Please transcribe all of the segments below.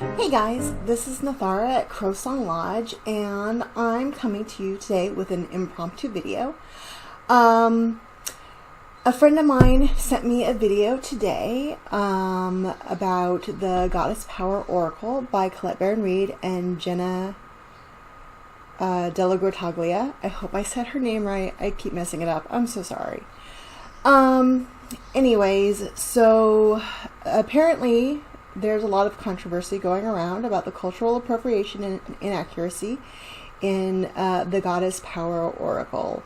Hey guys, this is Nathara at CrowSong Lodge, and I'm coming to you today with an impromptu video. A friend of mine sent me a video today about the Goddess Power Oracle by Colette Baron-Reid and Jenna Della Grottaglia. I hope I said her name right. I keep messing it up. I'm so sorry. Anyways, so apparently there's a lot of controversy going around about the cultural appropriation and inaccuracy in the Goddess Power Oracle.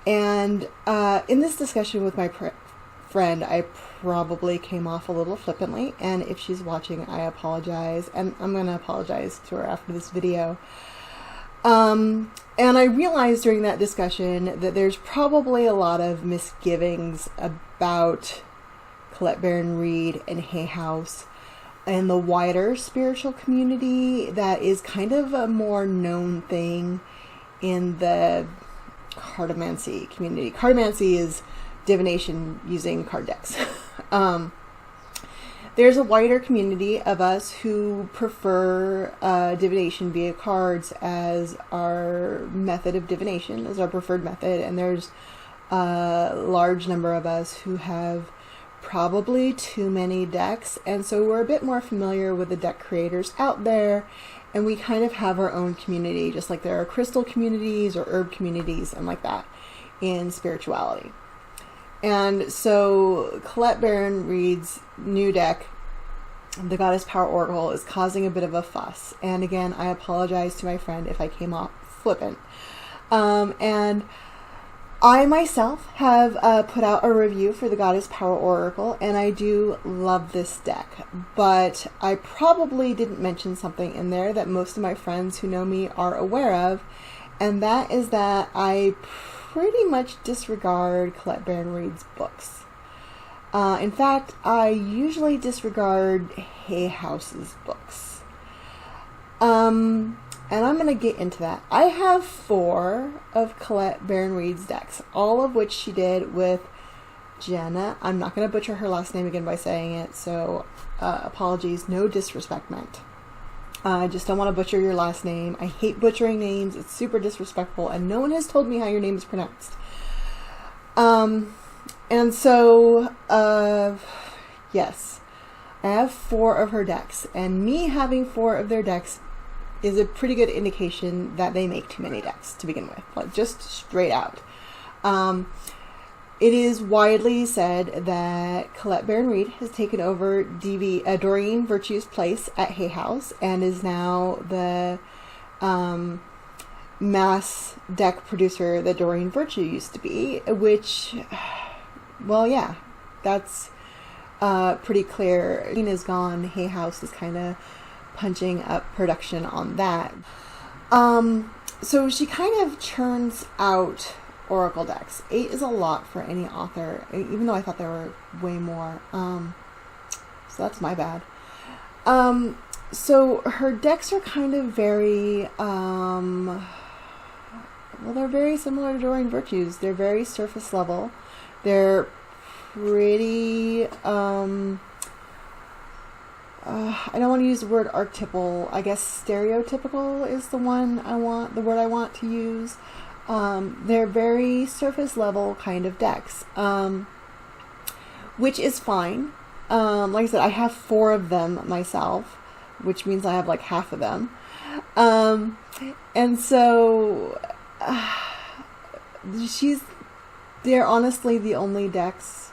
And in this discussion with my friend, I probably came off a little flippantly, and if she's watching, I apologize, and I'm going to apologize to her after this video. And I realized during that discussion that there's probably a lot of misgivings about Colette Baron-Reid and Hay House and the wider spiritual community that is kind of a more known thing in the cartomancy community. Cartomancy is divination using card decks. There's a wider community of us who prefer divination via cards as our method of divination, as our preferred method, and there's a large number of us who have probably too many decks, and so we're a bit more familiar with the deck creators out there, and we kind of have our own community, just like there are crystal communities or herb communities and like that in spirituality. And so Colette Baron-Reid's new deck, the Goddess Power Oracle, is causing a bit of a fuss, and again, I apologize to my friend if I came off flippant. And I myself have put out a review for the Goddess Power Oracle, and I do love this deck, but I probably didn't mention something in there that most of my friends who know me are aware of, and that is that I pretty much disregard Colette Baron-Reid's books. In fact, I usually disregard Hay House's books. And I'm going to get into that. I have 4 of Colette Baron-Reid's decks, all of which she did with Jenna. I'm not going to butcher her last name again by saying it, so apologies, no disrespect meant. I just don't want to butcher your last name. I hate butchering names. It's super disrespectful, and no one has told me how your name is pronounced. And so, yes, I have 4 of her decks, and me having 4 of their decks is a pretty good indication that they make too many decks to begin with, like just straight out. It is widely said that Colette Baron-Reid has taken over Doreen Virtue's place at Hay House and is now the mass deck producer that Doreen Virtue used to be, which, well, yeah, that's pretty clear. Doreen is gone. Hay House is kind of punching up production on that. So she kind of churns out oracle decks. 8 is a lot for any author, even though I thought there were way more. So that's my bad. So her decks are kind of very, well, they're very similar to Doreen Virtue's. They're very surface level. They're pretty, I don't want to use the word archetypal. I guess stereotypical is the word I want to use. They're very surface level kind of decks, which is fine. Like I said, I have 4 of them myself, which means I have like half of them. And so they're honestly the only decks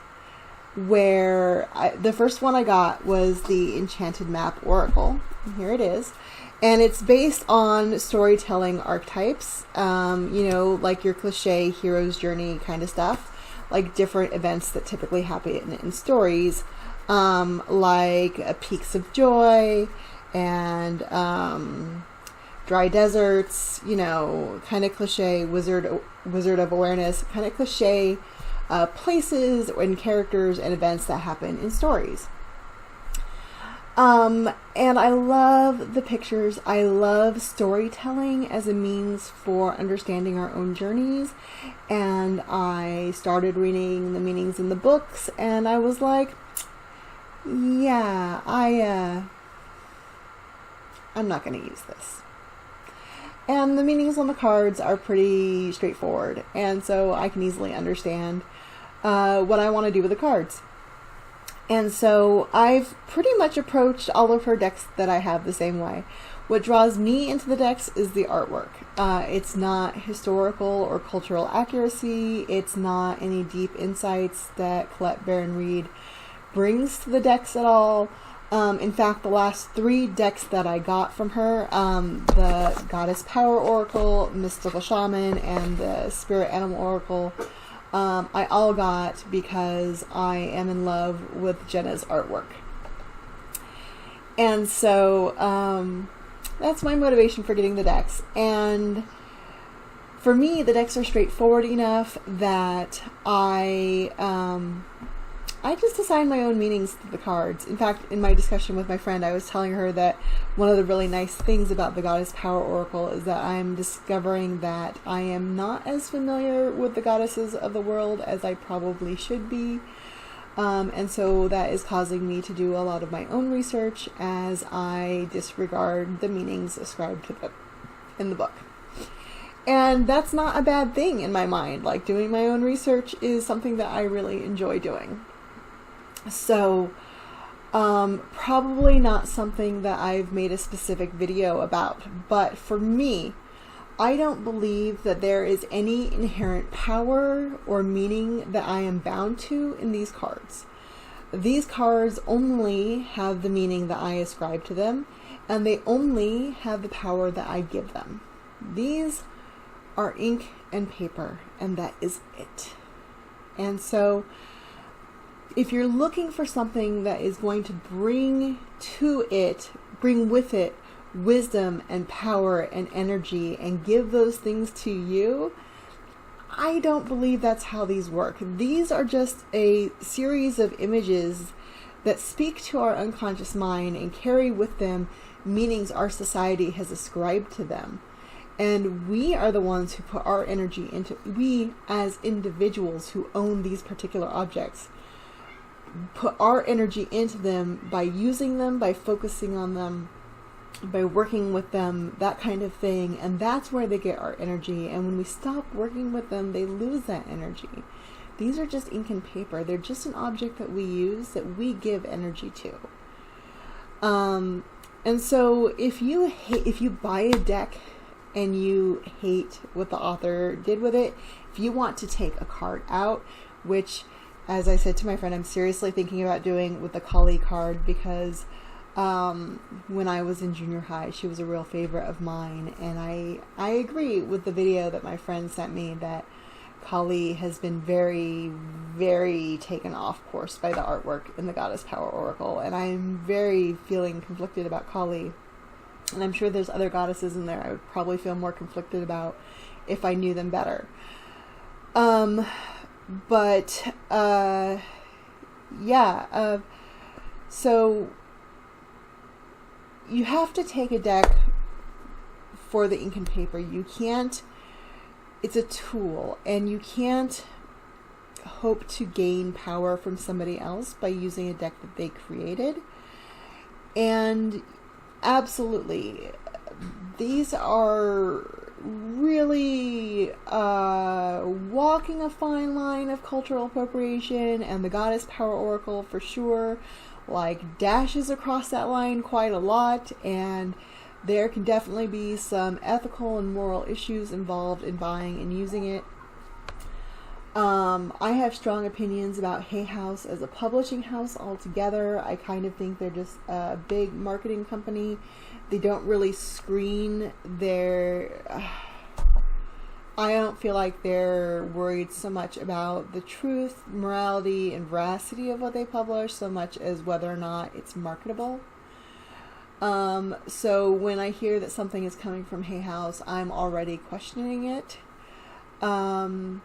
where the first one I got was the Enchanted Map Oracle. Here it is. And it's based on storytelling archetypes, you know, like your cliche hero's journey kind of stuff, like different events that typically happen in stories, like Peaks of Joy and Dry Deserts, you know, kind of cliche Wizard of Awareness, kind of cliche places and characters and events that happen in stories. And I love the pictures. I love storytelling as a means for understanding our own journeys. And I started reading the meanings in the books, and I was like, yeah, I'm not going to use this. And the meanings on the cards are pretty straightforward, and so I can easily understand what I want to do with the cards. And so I've pretty much approached all of her decks that I have the same way. What draws me into the decks is the artwork. It's not historical or cultural accuracy. It's not any deep insights that Colette Baron-Reid brings to the decks at all. In fact, the last 3 decks that I got from her, the Goddess Power Oracle, Mystical Shaman, and the Spirit Animal Oracle, I all got because I am in love with Jenna's artwork. And so that's my motivation for getting the decks. And for me, the decks are straightforward enough that I just assign my own meanings to the cards. In fact, in my discussion with my friend, I was telling her that one of the really nice things about the Goddess Power Oracle is that I'm discovering that I am not as familiar with the goddesses of the world as I probably should be. And so that is causing me to do a lot of my own research as I disregard the meanings ascribed to them in the book. And that's not a bad thing in my mind. Like, doing my own research is something that I really enjoy doing. So, probably not something that I've made a specific video about, but for me, I don't believe that there is any inherent power or meaning that I am bound to in these cards. These cards only have the meaning that I ascribe to them, and they only have the power that I give them. These are ink and paper, and that is it. And so, if you're looking for something that is going to bring with it wisdom and power and energy and give those things to you, I don't believe that's how these work. These are just a series of images that speak to our unconscious mind and carry with them meanings our society has ascribed to them. And we are the ones who put our energy into, we as individuals who own these particular objects, put our energy into them by using them, by focusing on them, by working with them, that kind of thing. And that's where they get our energy. And when we stop working with them, they lose that energy. These are just ink and paper. They're just an object that we use, that we give energy to. And so if you buy a deck and you hate what the author did with it, if you want to take a card out, which, as I said to my friend, I'm seriously thinking about doing with the Kali card, because when I was in junior high, she was a real favorite of mine, and I agree with the video that my friend sent me that Kali has been very, very taken off course by the artwork in the Goddess Power Oracle, and I'm very feeling conflicted about Kali. And I'm sure there's other goddesses in there I would probably feel more conflicted about if I knew them better. So you have to take a deck for the ink and paper. You can't, it's a tool, and you can't hope to gain power from somebody else by using a deck that they created. And absolutely, these are really walking a fine line of cultural appropriation, and the Goddess Power Oracle for sure dashes across that line quite a lot, and there can definitely be some ethical and moral issues involved in buying and using it. I have strong opinions about Hay House as a publishing house altogether. I kind of think they're just a big marketing company. They don't really screen their... I don't feel like they're worried so much about the truth, morality, and veracity of what they publish so much as whether or not it's marketable. So when I hear that something is coming from Hay House, I'm already questioning it. And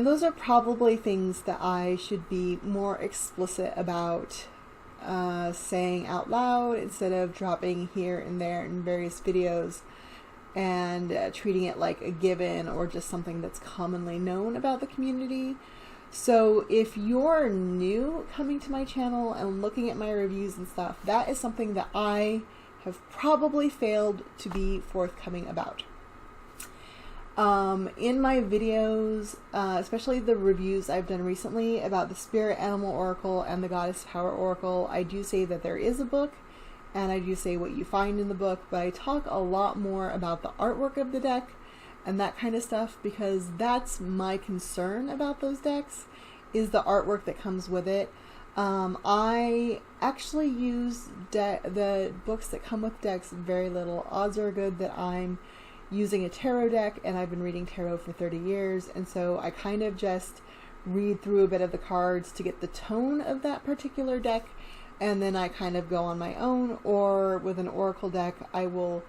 those are probably things that I should be more explicit about saying out loud instead of dropping here and there in various videos and treating it like a given or just something that's commonly known about the community. So if you're new coming to my channel and looking at my reviews and stuff, that is something that I have probably failed to be forthcoming about. In my videos, especially the reviews I've done recently about the Spirit Animal Oracle and the Goddess Power Oracle, I do say that there is a book, and I do say what you find in the book, but I talk a lot more about the artwork of the deck and that kind of stuff, because that's my concern about those decks, is the artwork that comes with it. I actually use the books that come with decks very little. Odds are good that I'm using a tarot deck, and I've been reading tarot for 30 years, and so I kind of just read through a bit of the cards to get the tone of that particular deck, and then I kind of go on my own. Or with an oracle deck, I will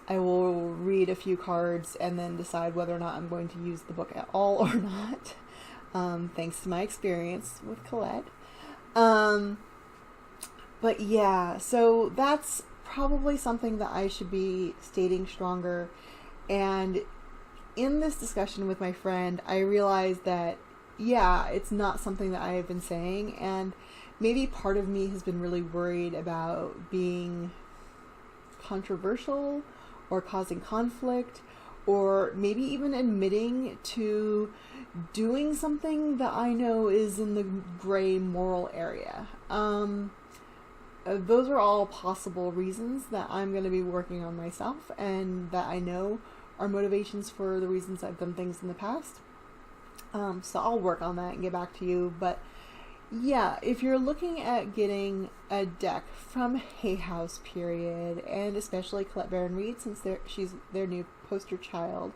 read a few cards and then decide whether or not I'm going to use the book at all or not, thanks to my experience with Colette. But yeah, so that's probably something that I should be stating stronger. And in this discussion with my friend, I realized that, yeah, it's not something that I have been saying, and maybe part of me has been really worried about being controversial or causing conflict, or maybe even admitting to doing something that I know is in the gray moral area. Those are all possible reasons that I'm going to be working on myself, and that I know are motivations for the reasons I've done things in the past. So I'll work on that and get back to you. But yeah, if you're looking at getting a deck from Hay House, period, and especially Colette Baron-Reid, since she's their new poster child,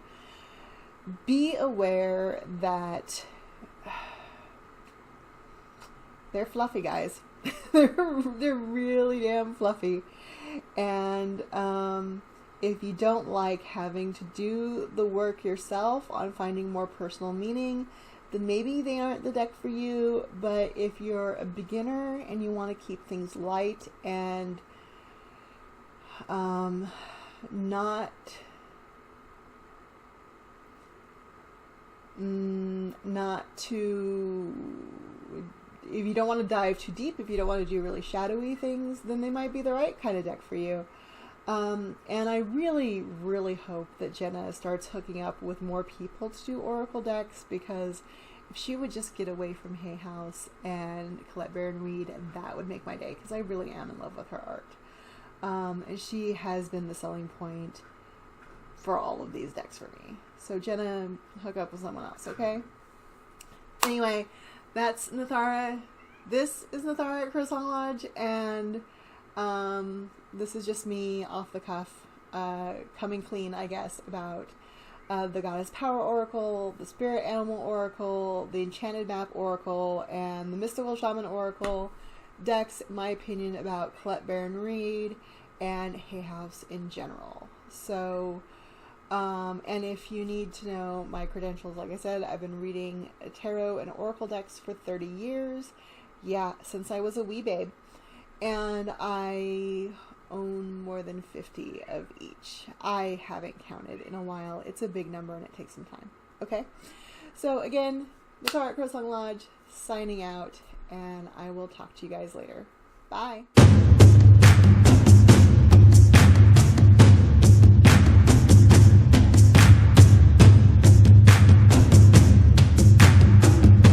be aware that they're fluffy, guys. they're really damn fluffy. And if you don't like having to do the work yourself on finding more personal meaning, then maybe they aren't the deck for you. But if you're a beginner and you want to keep things light and not too, if you don't want to dive too deep, if you don't want to do really shadowy things, then they might be the right kind of deck for you. And I really, really hope that Jenna starts hooking up with more people to do oracle decks, because if she would just get away from Hay House and Colette Baron-Reid, that would make my day, because I really am in love with her art. And she has been the selling point for all of these decks for me. So Jenna, hook up with someone else, okay? Anyway, that's Nathara. This is Nathara at CrowSong Lodge, and this is just me off the cuff, coming clean, I guess, about the Goddess Power Oracle, the Spirit Animal Oracle, the Enchanted Map Oracle, and the Mystical Shaman Oracle decks, my opinion about Colette Baron-Reid and Hay House in general. So, and if you need to know my credentials, like I said, I've been reading tarot and oracle decks for 30 years. Yeah, since I was a wee babe. And I own more than 50 of each. I haven't counted in a while. It's a big number and it takes some time. Okay? So again, Nathara at CrowSong Lodge, signing out, and I will talk to you guys later. Bye!